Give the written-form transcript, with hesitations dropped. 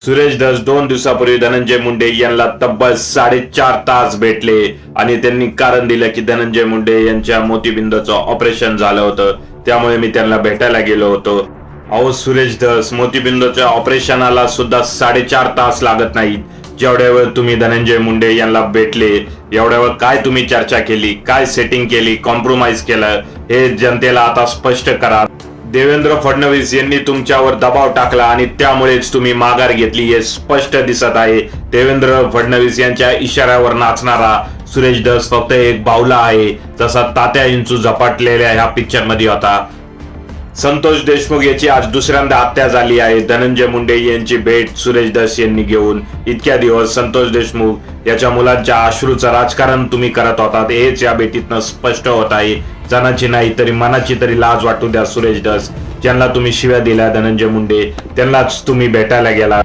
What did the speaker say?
सुरेश धस 2 दिवसापूर्वी धनंजय मुंडे यांना तब्बल 4.5 तास भेटले आणि त्यांनी कारण दिलं की धनंजय मुंडे यांच्या मोतीबिंदूचं ऑपरेशन झालं होतं, त्यामुळे मी त्यांना भेटायला गेलो होतो. अहो सुरेश धस, मोतीबिंदूच्या ऑपरेशनाला सुद्धा 4.5 तास लागत नाहीत. जेवढ्या वेळ तुम्ही धनंजय मुंडे यांना भेटले, एवढ्या वेळ काय तुम्ही चर्चा केली, काय सेटिंग केली, कॉम्प्रोमाइज केलं, हे जनतेला आता स्पष्ट करा. देवेंद्र फडणवीस यांनी तुमच्यावर दबाव टाकला आणि त्यामुळेच तुम्ही माघार घेतली हे स्पष्ट दिसत आहे. देवेंद्र फडणवीस यांच्या इशाऱ्यावर नाचणारा सुरेश धस फक्त एक बावला आहे, जसा तात्या इंचू झपाटलेल्या ह्या पिक्चर मध्ये होता. संतोष देशमुख याची आज दुसऱ्यांदा हत्या झाली आहे. धनंजय मुंडे यांची भेट सुरेश धस यांनी घेऊन इतक्या दिवस संतोष देशमुख याच्या मुलांच्या अश्रूचं राजकारण तुम्ही करत होतात, हेच या भेटीतनं स्पष्ट होत आहे. जनाची नाही तरी मनाची तरी लाज वाटू द्या सुरेश धस. ज्यांना तुम्ही शिव्या दिल्या धनंजय मुंडे, त्यांनाच तुम्ही भेटायला गेला.